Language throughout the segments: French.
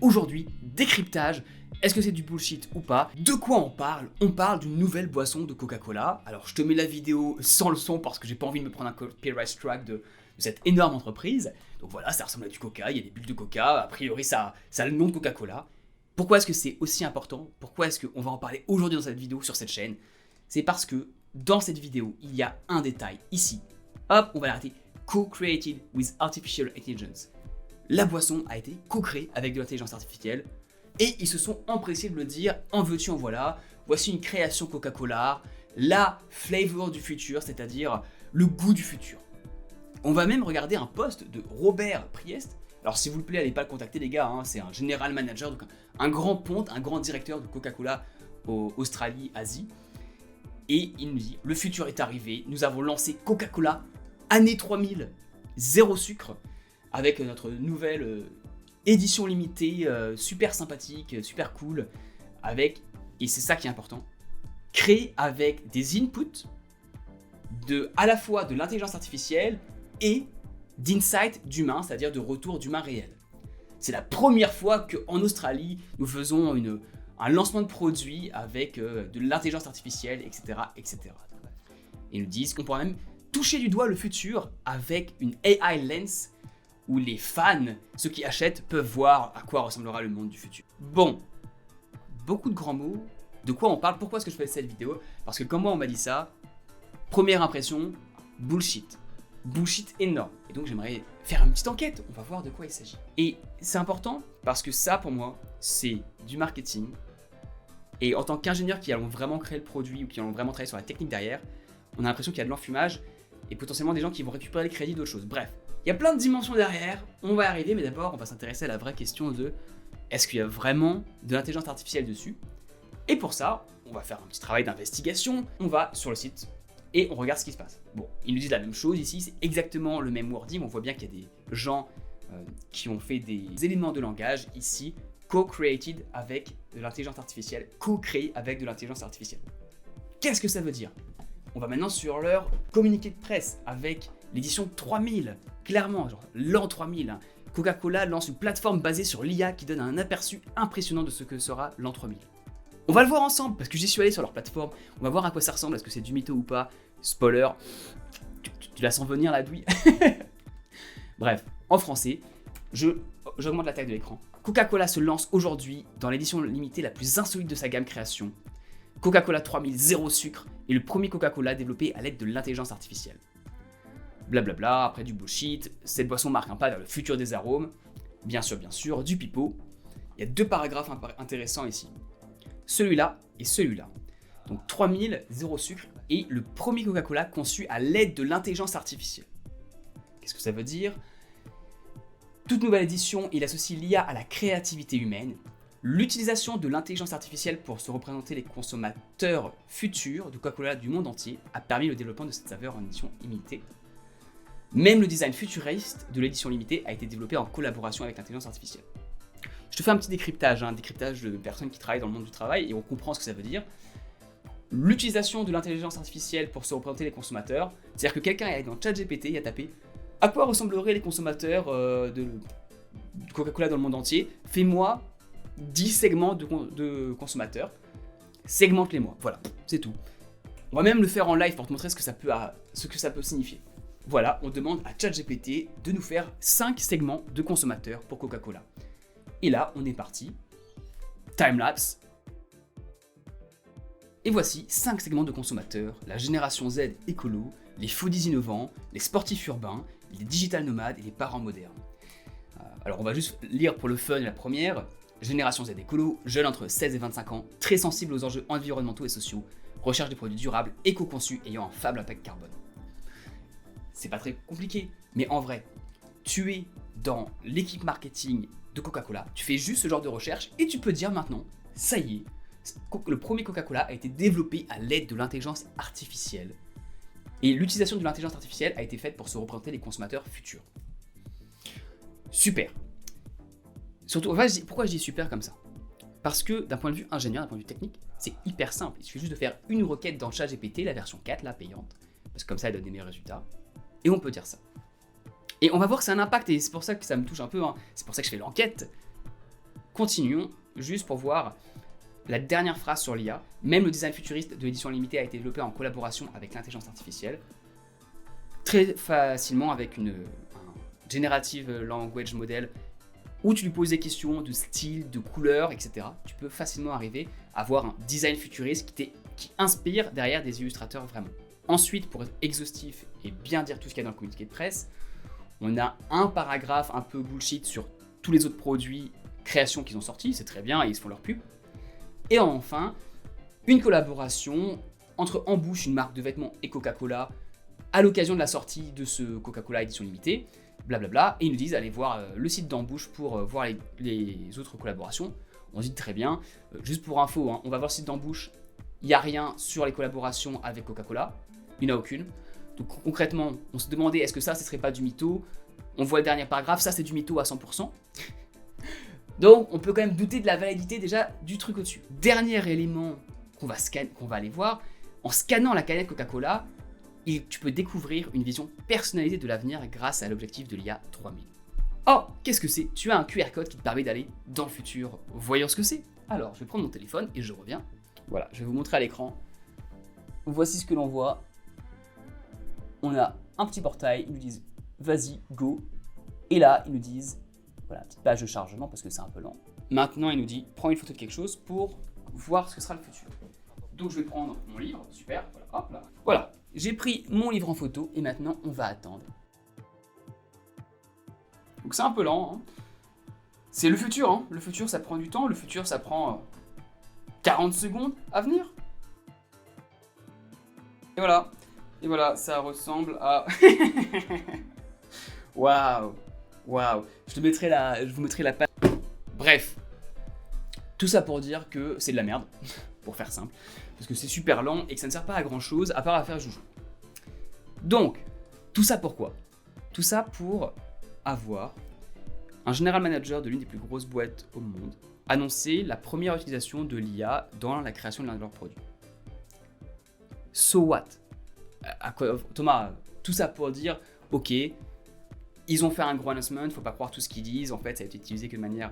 Aujourd'hui, décryptage. Est-ce que c'est du bullshit ou pas? De quoi on parle? On parle d'une nouvelle boisson de Coca-Cola. Alors je te mets la vidéo sans le son parce que j'ai pas envie de me prendre un copyright strike de cette énorme entreprise. Donc voilà, ça ressemble à du Coca, il y a des bulles de Coca, a priori ça a le nom de Coca-Cola. Pourquoi est-ce que c'est aussi important? Pourquoi est-ce qu'on va en parler aujourd'hui dans cette vidéo sur cette chaîne? C'est parce que dans cette vidéo, il y a un détail ici. Hop, on va l'arrêter. Co-created with artificial intelligence. La boisson a été co-créée avec de l'intelligence artificielle et ils se sont empressés de le dire en veux-tu en voilà. Voici une création Coca-Cola, la flavor du futur, c'est-à-dire le goût du futur. On va même regarder un post de Robert Priest. Alors s'il vous plaît, allez pas le contacter les gars, hein, c'est un general manager, donc un grand ponte, un grand directeur de Coca-Cola au Australie, Asie. Et il nous dit, le futur est arrivé, nous avons lancé Coca-Cola, année 3000, zéro sucre, avec notre nouvelle édition limitée, super sympathique, super cool, avec, et c'est ça qui est important, créée avec des inputs à la fois de l'intelligence artificielle et d'insight d'humain, c'est-à-dire de retour d'humain réel. C'est la première fois qu'en Australie, nous faisons un lancement de produit avec de l'intelligence artificielle, etc., etc. Et ils nous disent qu'on pourra même toucher du doigt le futur avec une AI Lens où les fans, ceux qui achètent, peuvent voir à quoi ressemblera le monde du futur. Bon, beaucoup de grands mots. De quoi on parle? Pourquoi est-ce que je fais cette vidéo? Parce que comme moi on m'a dit ça, première impression, bullshit. Bullshit énorme. Et donc j'aimerais faire une petite enquête, on va voir de quoi il s'agit. Et c'est important parce que ça pour moi, c'est du marketing. Et en tant qu'ingénieur qui allons vraiment créer le produit ou qui allons vraiment travailler sur la technique derrière, on a l'impression qu'il y a de l'enfumage et potentiellement des gens qui vont récupérer les crédits d'autres choses. Bref, il y a plein de dimensions derrière, on va y arriver, mais d'abord on va s'intéresser à la vraie question de est-ce qu'il y a vraiment de l'intelligence artificielle dessus? Et pour ça, on va faire un petit travail d'investigation, on va sur le site et on regarde ce qui se passe. Bon, ils nous disent la même chose ici, c'est exactement le même wording, on voit bien qu'il y a des gens qui ont fait des éléments de langage ici, co-created avec de l'intelligence artificielle, co-créé avec de l'intelligence artificielle. Qu'est-ce que ça veut dire? On va maintenant sur leur communiqué de presse avec l'édition 3000, clairement, genre l'an 3000. Hein. Coca-Cola lance une plateforme basée sur l'IA qui donne un aperçu impressionnant de ce que sera l'an 3000. On va le voir ensemble parce que j'y suis allé sur leur plateforme, on va voir à quoi ça ressemble, est-ce que c'est du mytho ou pas. Spoiler, tu la sens venir la douille. Bref, en français, j'augmente la taille de l'écran. Coca-Cola se lance aujourd'hui dans l'édition limitée la plus insolite de sa gamme création. Coca-Cola 3000 zéro sucre est le premier Coca-Cola développé à l'aide de l'intelligence artificielle. Blablabla, après du bullshit, cette boisson marque un pas vers le futur des arômes. Bien sûr, du pipeau. Il y a deux paragraphes intéressants ici. Celui-là et celui-là. Donc 3000 zéro sucre est le premier Coca-Cola conçu à l'aide de l'intelligence artificielle. Qu'est-ce que ça veut dire? Toute nouvelle édition, il associe l'IA à la créativité humaine. L'utilisation de l'intelligence artificielle pour se représenter les consommateurs futurs de Coca-Cola du monde entier a permis le développement de cette saveur en édition limitée. Même le design futuriste de l'édition limitée a été développé en collaboration avec l'intelligence artificielle. Je te fais un petit décryptage, décryptage de personnes qui travaillent dans le monde du travail et on comprend ce que ça veut dire. L'utilisation de l'intelligence artificielle pour se représenter les consommateurs, c'est-à-dire que quelqu'un est allé dans ChatGPT et a tapé « À quoi ressembleraient les consommateurs de Coca-Cola dans le monde entier? Fais-moi 10 segments de consommateurs, segmente-les-moi. » Voilà, c'est tout. On va même le faire en live pour te montrer ce que ça peut signifier. Voilà, on demande à ChatGPT de nous faire 5 segments de consommateurs pour Coca-Cola. Et là, on est parti. Timelapse. Et voici 5 segments de consommateurs, la génération Z écolo, les foodies innovants, les sportifs urbains, les digital nomades et les parents modernes. Alors on va juste lire pour le fun la première. Génération Z écolo, jeune entre 16 et 25 ans, très sensible aux enjeux environnementaux et sociaux, recherche de produits durables, éco-conçus ayant un faible impact carbone. C'est pas très compliqué, mais en vrai, tu es dans l'équipe marketing de Coca-Cola, tu fais juste ce genre de recherche et tu peux dire maintenant, ça y est, le premier Coca-Cola a été développé à l'aide de l'intelligence artificielle. Et l'utilisation de l'intelligence artificielle a été faite pour se représenter les consommateurs futurs. Super. Surtout, pourquoi je dis super comme ça? Parce que d'un point de vue ingénieur, d'un point de vue technique, c'est hyper simple. Il suffit juste de faire une requête dans ChatGPT, la version 4, la payante, parce que comme ça, elle donne des meilleurs résultats. Et on peut dire ça. Et on va voir que c'est un impact, et c'est pour ça que ça me touche un peu, c'est pour ça que je fais l'enquête. continuons juste pour voir la dernière phrase sur l'IA. Même le design futuriste de l'édition limitée a été développé en collaboration avec l'intelligence artificielle. Très facilement avec un Generative Language Model où tu lui poses des questions de style, de couleur, etc. Tu peux facilement arriver à avoir un design futuriste qui inspire derrière des illustrateurs vraiment. Ensuite, pour être exhaustif et bien dire tout ce qu'il y a dans le communiqué de presse, on a un paragraphe un peu bullshit sur tous les autres produits, créations qu'ils ont sortis, c'est très bien et ils se font leur pub. Et enfin, une collaboration entre Ambush, une marque de vêtements, et Coca-Cola, à l'occasion de la sortie de ce Coca-Cola édition limitée, blablabla, et ils nous disent allez voir le site d'Ambush pour voir les autres collaborations. On se dit très bien, juste pour info, on va voir le site d'Ambush, il n'y a rien sur les collaborations avec Coca-Cola, il n'y en a aucune. Donc concrètement, on se demandait est-ce que ça, ce serait pas du mytho. On voit le dernier paragraphe, ça c'est du mytho à 100%. Donc on peut quand même douter de la validité déjà du truc au-dessus. Dernier élément qu'on va aller voir, en scannant la canette Coca-Cola, tu peux découvrir une vision personnalisée de l'avenir grâce à l'objectif de l'IA 3000. Oh, qu'est-ce que c'est? Tu as un QR code qui te permet d'aller dans le futur. Voyons ce que c'est. Alors, je vais prendre mon téléphone et je reviens. Voilà, je vais vous montrer à l'écran. Voici ce que l'on voit. On a un petit portail, ils nous disent vas-y, go. Et là, ils nous disent, voilà, petite page de chargement parce que c'est un peu lent. Maintenant, il nous dit prends une photo de quelque chose pour voir ce que sera le futur. Donc, je vais prendre mon livre, super, voilà, hop là. Voilà, j'ai pris mon livre en photo et maintenant, on va attendre. Donc, c'est un peu lent. Hein. C'est le futur, hein. Le futur, ça prend du temps. Le futur, ça prend 40 secondes à venir. Et voilà. Et voilà, ça ressemble à... Waouh. Waouh. Je vous mettrai la page. Bref. Tout ça pour dire que c'est de la merde, pour faire simple. Parce que c'est super lent et que ça ne sert pas à grand chose à part à faire joujou. Donc, tout ça pourquoi? Tout ça pour avoir un general manager de l'une des plus grosses boîtes au monde annoncer la première utilisation de l'IA dans la création de l'un de leurs produits. So what? Thomas, tout ça pour dire, ok, ils ont fait un gros announcement, il faut pas croire tout ce qu'ils disent, en fait ça a été utilisé que de manière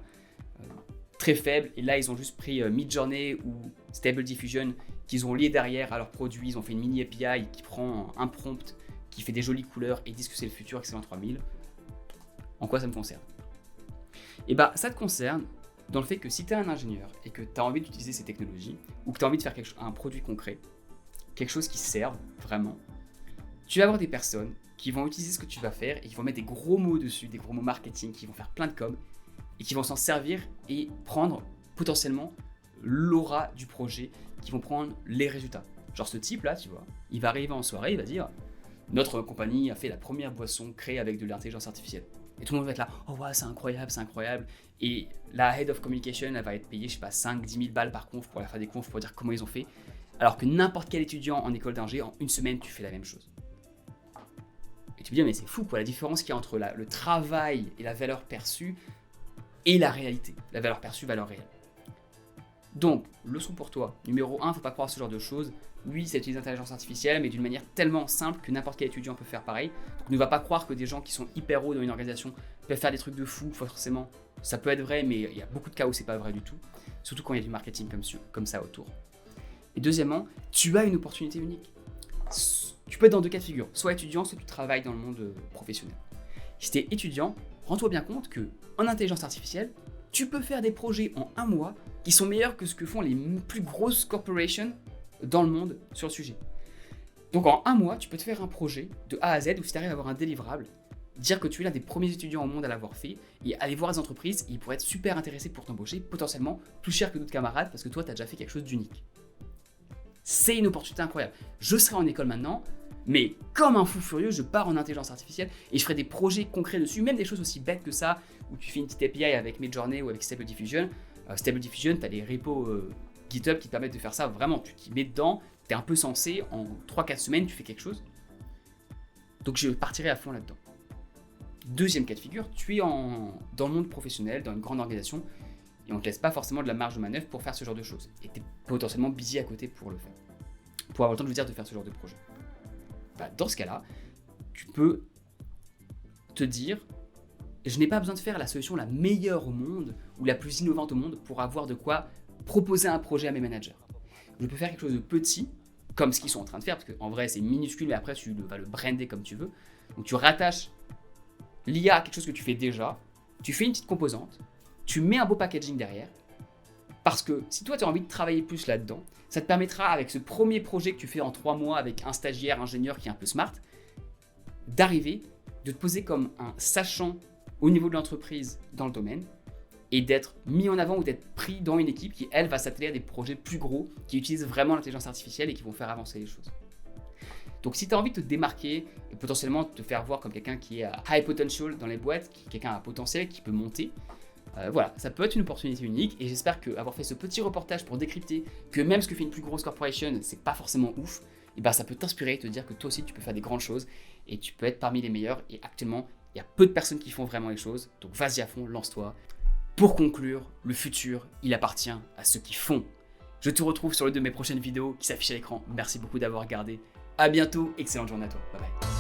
très faible, et là ils ont juste pris Midjourney ou Stable Diffusion qu'ils ont lié derrière à leurs produits, ils ont fait une mini API qui prend un prompt, qui fait des jolies couleurs et disent que c'est le futur Excellent 3000. En quoi ça me concerne? Et bah ça te concerne dans le fait que si tu es un ingénieur et que tu as envie d'utiliser ces technologies, ou que tu as envie de faire un produit concret, quelque chose qui serve vraiment, tu vas avoir des personnes qui vont utiliser ce que tu vas faire et qui vont mettre des gros mots dessus, des gros mots marketing, qui vont faire plein de com et qui vont s'en servir et prendre potentiellement l'aura du projet, qui vont prendre les résultats. Genre ce type là, tu vois, il va arriver en soirée, il va dire notre compagnie a fait la première boisson créée avec de l'intelligence artificielle. Et tout le monde va être là, oh ouais, c'est incroyable, c'est incroyable. Et la head of communication, elle va être payée, je sais pas, 5-10 000 balles par conf pour aller faire des confs pour dire comment ils ont fait. Alors que n'importe quel étudiant en école d'ingé, en une semaine, tu fais la même chose. Et tu me dis, mais c'est fou quoi, la différence qu'il y a entre le travail et la valeur perçue et la réalité. La valeur perçue, valeur réelle. Donc, leçon pour toi. Numéro 1, faut pas croire ce genre de choses. Oui, c'est utiliser l'intelligence artificielle, mais d'une manière tellement simple que n'importe quel étudiant peut faire pareil. Donc, ne va pas croire que des gens qui sont hyper hauts dans une organisation peuvent faire des trucs de fou, forcément. Ça peut être vrai, mais il y a beaucoup de cas où c'est pas vrai du tout. Surtout quand il y a du marketing comme ça autour. Et deuxièmement, tu as une opportunité unique. Tu peux être dans deux cas de figure. Soit étudiant, soit tu travailles dans le monde professionnel. Si tu es étudiant, rends-toi bien compte que en intelligence artificielle, tu peux faire des projets en un mois qui sont meilleurs que ce que font les plus grosses corporations dans le monde sur le sujet. Donc en un mois, tu peux te faire un projet de A à Z où si tu arrives à avoir un délivrable, dire que tu es l'un des premiers étudiants au monde à l'avoir fait et aller voir les entreprises, ils pourraient être super intéressés pour t'embaucher, potentiellement plus cher que d'autres camarades parce que toi, tu as déjà fait quelque chose d'unique. C'est une opportunité incroyable. Je serai en école maintenant, mais comme un fou furieux, je pars en intelligence artificielle et je ferai des projets concrets dessus, même des choses aussi bêtes que ça, où tu fais une petite API avec Midjourney ou avec Stable Diffusion. Stable Diffusion, tu as des repos GitHub qui te permettent de faire ça. Vraiment, tu t'y mets dedans, tu es un peu censé, en 3-4 semaines, tu fais quelque chose. Donc je partirai à fond là-dedans. Deuxième cas de figure, tu es dans le monde professionnel, dans une grande organisation, et on ne te laisse pas forcément de la marge de manœuvre pour faire ce genre de choses. Et tu es potentiellement busy à côté pour le faire. Pour avoir le temps de faire ce genre de projet. Bah, dans ce cas-là, tu peux te dire, je n'ai pas besoin de faire la solution la meilleure au monde ou la plus innovante au monde pour avoir de quoi proposer un projet à mes managers. Je peux faire quelque chose de petit, comme ce qu'ils sont en train de faire, parce qu'en vrai c'est minuscule, mais après tu vas le brander comme tu veux. Donc tu rattaches l'IA à quelque chose que tu fais déjà, tu fais une petite composante, tu mets un beau packaging derrière, parce que si toi tu as envie de travailler plus là-dedans, ça te permettra avec ce premier projet que tu fais en 3 mois avec un stagiaire ingénieur qui est un peu smart, d'arriver, de te poser comme un sachant au niveau de l'entreprise dans le domaine et d'être mis en avant ou d'être pris dans une équipe qui, elle, va s'atteler à des projets plus gros qui utilisent vraiment l'intelligence artificielle et qui vont faire avancer les choses. Donc si tu as envie de te démarquer et potentiellement te faire voir comme quelqu'un qui est à high potential dans les boîtes, quelqu'un à potentiel qui peut monter, voilà, ça peut être une opportunité unique et j'espère qu'avoir fait ce petit reportage pour décrypter que même ce que fait une plus grosse corporation, c'est pas forcément ouf, et ben ça peut t'inspirer et te dire que toi aussi tu peux faire des grandes choses et tu peux être parmi les meilleurs. Et actuellement, il y a peu de personnes qui font vraiment les choses, donc vas-y à fond, lance-toi. Pour conclure, le futur, il appartient à ceux qui font. Je te retrouve sur l'une de mes prochaines vidéos qui s'affiche à l'écran. Merci beaucoup d'avoir regardé. À bientôt, excellente journée à toi. Bye bye.